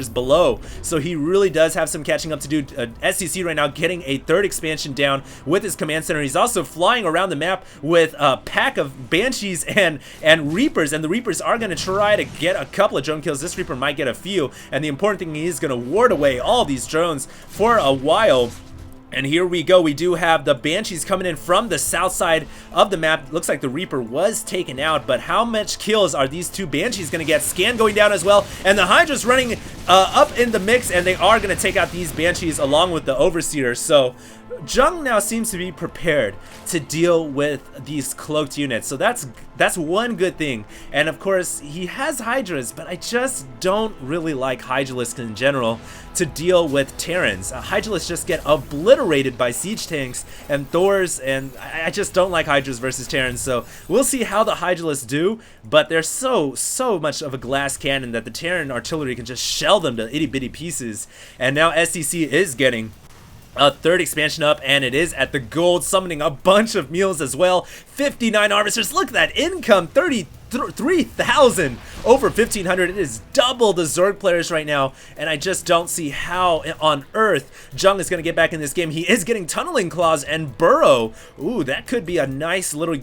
below, so he really does have some catching up to do. STC right now getting a third expansion down with his command center. He's also flying around the map with a pack of Banshees and Reapers, and the Reapers are going to try to get a couple of drone kills. This Reaper might get a few, and the important thing is going to ward away all these drones for a while. And here we go, we do have the Banshees coming in from the south side of the map. Looks like the Reaper was taken out, but how much kills are these two Banshees going to get? Scan going down as well, and the Hydra's running up in the mix, and they are going to take out these Banshees along with the Overseer. So Jung now seems to be prepared to deal with these cloaked units, so that's one good thing. And of course he has Hydras, but I just don't really like Hydralisks in general to deal with Terrans. Hydralisks just get obliterated by siege tanks and Thors, and I just don't like Hydras versus Terrans. So we'll see how the Hydralisks do, but they're so much of a glass cannon that the Terran artillery can just shell them to itty bitty pieces. And now STC is getting a third expansion up, and it is at the gold, summoning a bunch of mules as well. 59 harvesters. Look at that income, 33,000 over 1,500. It is double the Zerg players right now, and I just don't see how on earth Jung is going to get back in this game. He is getting tunneling claws and burrow. Ooh, that could be a nice little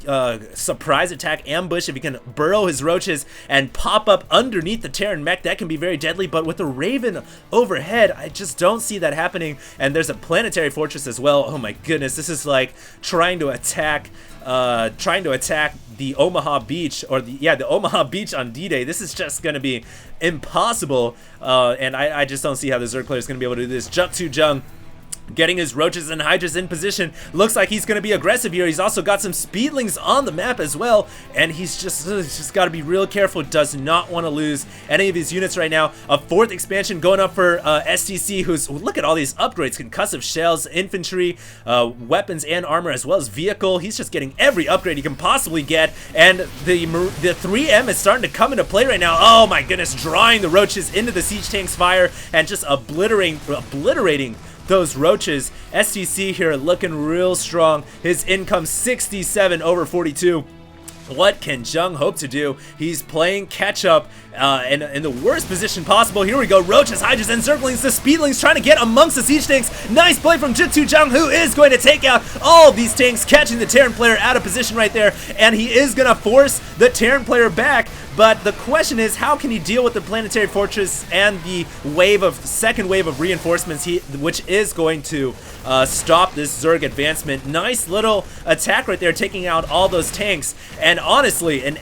surprise attack ambush if he can burrow his roaches and pop up underneath the Terran mech. That can be very deadly, but with the Raven overhead, I just don't see that happening. And there's a planetary fortress as well. Oh my goodness, this is like trying to attack the Omaha Beach, or the Omaha Beach on D-Day. This is just going to be impossible, and I just don't see how the Zerg player is going to be able to do this. JooktoJung getting his roaches and hydras in position. Looks like he's going to be aggressive here. He's also got some speedlings on the map as well, and he's just got to be real careful. Does not want to lose any of his units right now. A fourth expansion going up for STC, who's, look at all these upgrades: concussive shells, infantry, weapons and armor, as well as vehicle. He's just getting every upgrade he can possibly get, and the 3M is starting to come into play right now. Oh my goodness, drawing the roaches into the siege tank's fire and just obliterating those roaches. STC here looking real strong. His income 67 over 42. What can Jung hope to do? He's playing catch up in the worst position possible. Here we go. Roaches, Hydras, and Zerglings. The Speedlings trying to get amongst the siege tanks. Nice play from JooktoJung, who is going to take out all of these tanks, catching the Terran player out of position right there. And he is going to force the Terran player back. But the question is, how can he deal with the planetary fortress and the second wave of reinforcements, which is going to stop this Zerg advancement? Nice little attack right there, taking out all those tanks. And honestly,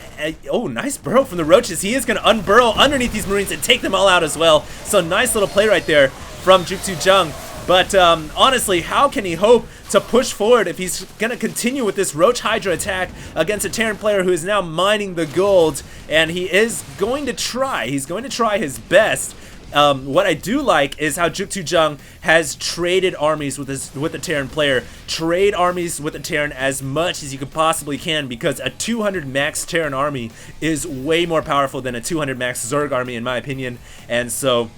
oh, nice burrow from the roaches. He is going to unburrow underneath these Marines and take them all out as well. So nice little play right there from JooktoJung. But honestly, how can he hope to push forward if he's going to continue with this Roach Hydra attack against a Terran player who is now mining the gold? And he is going to try. He's going to try his best. What I do like is how JooktoJung has traded armies with the Terran player. Trade armies with the Terran as much as you could possibly can, because a 200 max Terran army is way more powerful than a 200 max Zerg army, in my opinion. And so,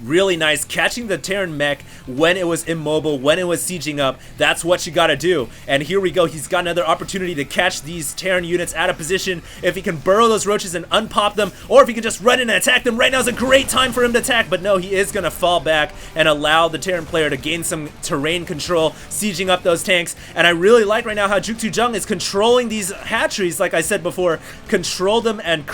really nice catching the Terran mech when it was immobile, when it was sieging up. That's what you gotta do. And here we go. He's got another opportunity to catch these Terran units out of position. If he can burrow those roaches and unpop them, or if he can just run in and attack them, right now is a great time for him to attack. But no, he is gonna fall back and allow the Terran player to gain some terrain control, sieging up those tanks. And I really like right now how JooktoJung is controlling these hatcheries. Like I said before, control them and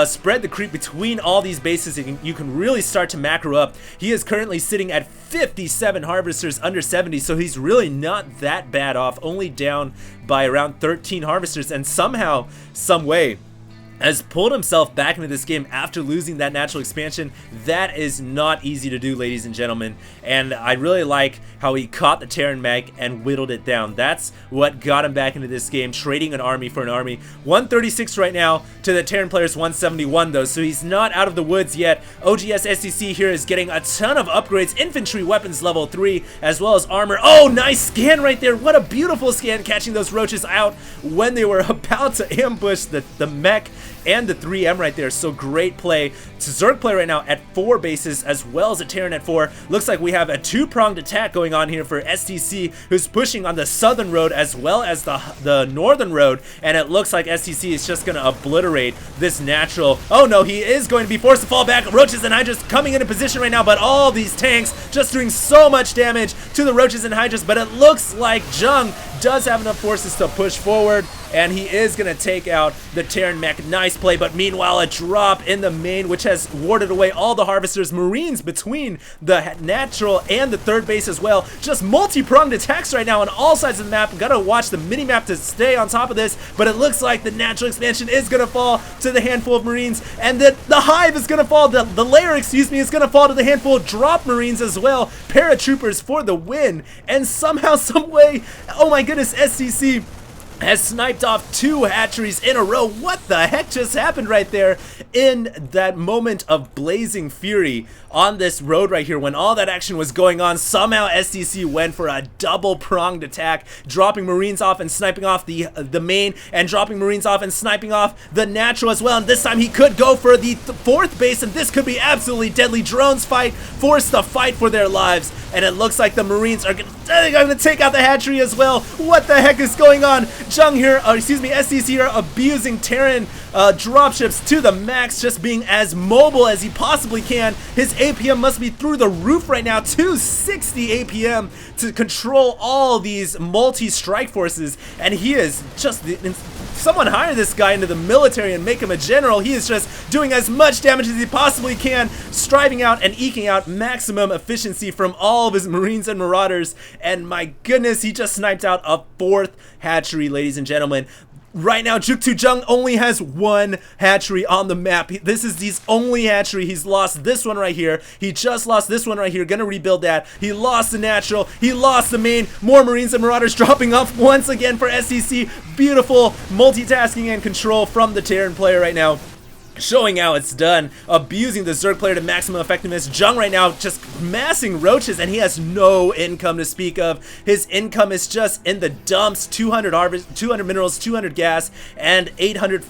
spread the creep between all these bases. You can really start to macro up. He is currently sitting at 57 harvesters under 70, so he's really not that bad off, only down by around 13 harvesters, and somehow, some way, has pulled himself back into this game after losing that natural expansion. That is not easy to do, ladies and gentlemen, and I really like how he caught the Terran mech and whittled it down. That's what got him back into this game, trading an army for an army. 136 right now to the Terran player's 171 though, so he's not out of the woods yet. oGs.TheStC here is getting a ton of upgrades, infantry weapons level 3, as well as armor. Oh, nice scan right there. What a beautiful scan, catching those roaches out when they were about to ambush the mech. and the 3M right there. So great play. It's a Zerg play right now at 4 bases as well as a Terran at 4. Looks like we have a 2-pronged attack going on here for STC, who's pushing on the southern road as well as the northern road, and it looks like STC is just going to obliterate this natural. Oh no, he is going to be forced to fall back. Roaches and Hydras coming into position right now, but all these tanks just doing so much damage to the Roaches and Hydras, but it looks like Jung does have enough forces to push forward, and he is going to take out the Terran mech. Nice play, but meanwhile a drop in the main, which has warded away all the Harvesters. Marines between the natural and the third base as well. Just multi-pronged attacks right now on all sides of the map. Gotta watch the mini-map to stay on top of this, but it looks like the natural expansion is going to fall to the handful of Marines, and the hive is going to fall, the lair, excuse me, is going to fall to the handful of drop Marines as well. Paratroopers for the win, and somehow, some way, oh my goodness, SCC has sniped off 2 hatcheries in a row. What the heck just happened right there in that moment of blazing fury on this road right here when all that action was going on? Somehow STC went for a double-pronged attack, dropping Marines off and sniping off the main, and dropping Marines off and sniping off the natural as well. And this time he could go for the 4th base, and this could be absolutely deadly. Drones forced to fight for their lives, and it looks like the Marines are gonna take out the hatchery as well. What the heck is going on? Jung here, STC here, abusing Terran dropships to the max, just being as mobile as he possibly can. His APM must be through the roof right now, 260 APM to control all these multi-strike forces, and he is just someone hire this guy into the military and make him a general. He is just doing as much damage as he possibly can, striving out and eking out maximum efficiency from all of his Marines and Marauders, and my goodness, he just sniped out a 4th hatchery, ladies and gentlemen. Right now, JooktoJung only has 1 hatchery on the map. This is his only hatchery. He's lost this one right here. He just lost this one right here. Gonna rebuild that. He lost the natural. He lost the main. More Marines and Marauders dropping off once again for SCC. Beautiful multitasking and control from the Terran player right now, showing how it's done, abusing the Zerg player to maximum effectiveness. Jung right now just massing Roaches, and he has no income to speak of. His income is just in the dumps. 200 harvest, 200 minerals, 200 gas, and 800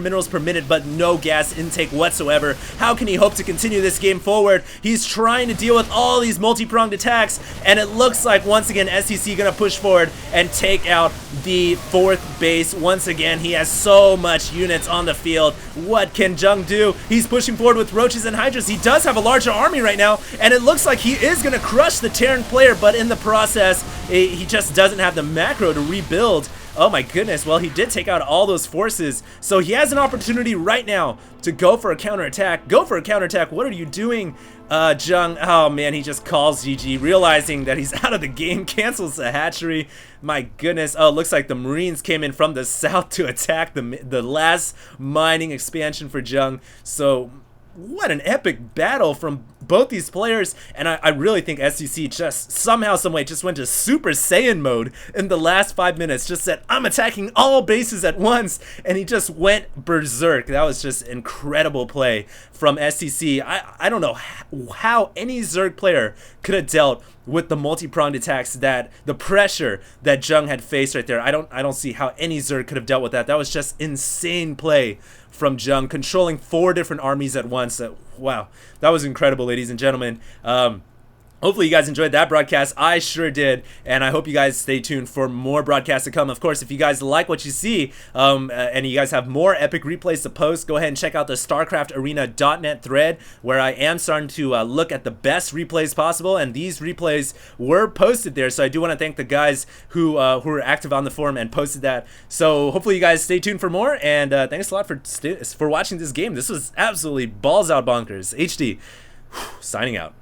minerals per minute, but no gas intake whatsoever. How can he hope to continue this game forward? He's trying to deal with all these multi-pronged attacks, and it looks like once again STC gonna push forward and take out the 4th base. Once again, he has so much units on the field. What can Jung do? He's pushing forward with Roaches and Hydras. He does have a larger army right now, and it looks like he is gonna crush the Terran player, but in the process, he just doesn't have the macro to rebuild. Oh my goodness, well, he did take out all those forces, so he has an opportunity right now to go for a counterattack. Go for a counterattack. What are you doing, Jung? Oh man, he just calls GG, realizing that he's out of the game, cancels the hatchery. My goodness. Oh, looks like the Marines came in from the south to attack the last mining expansion for Jung. So what an epic battle from both these players, and I really think SCC just somehow, someway just went to Super Saiyan mode in the last 5 minutes, just said, I'm attacking all bases at once, and he just went berserk. That was just incredible play from SCC. I don't know how any Zerg player could have dealt with the multi-pronged attacks, that the pressure that Jung had faced right there. I don't see how any Zerg could have dealt with that. That was just insane play from Jung, controlling 4 different armies at once. Wow, that was incredible, ladies and gentlemen. Hopefully you guys enjoyed that broadcast. I sure did, and I hope you guys stay tuned for more broadcasts to come. Of course, if you guys like what you see, and you guys have more epic replays to post, go ahead and check out the StarcraftArena.net thread, where I am starting to look at the best replays possible, and these replays were posted there, so I do want to thank the guys who were active on the forum and posted that. So hopefully you guys stay tuned for more, and thanks a lot for watching this game. This was absolutely balls out bonkers. HD, signing out.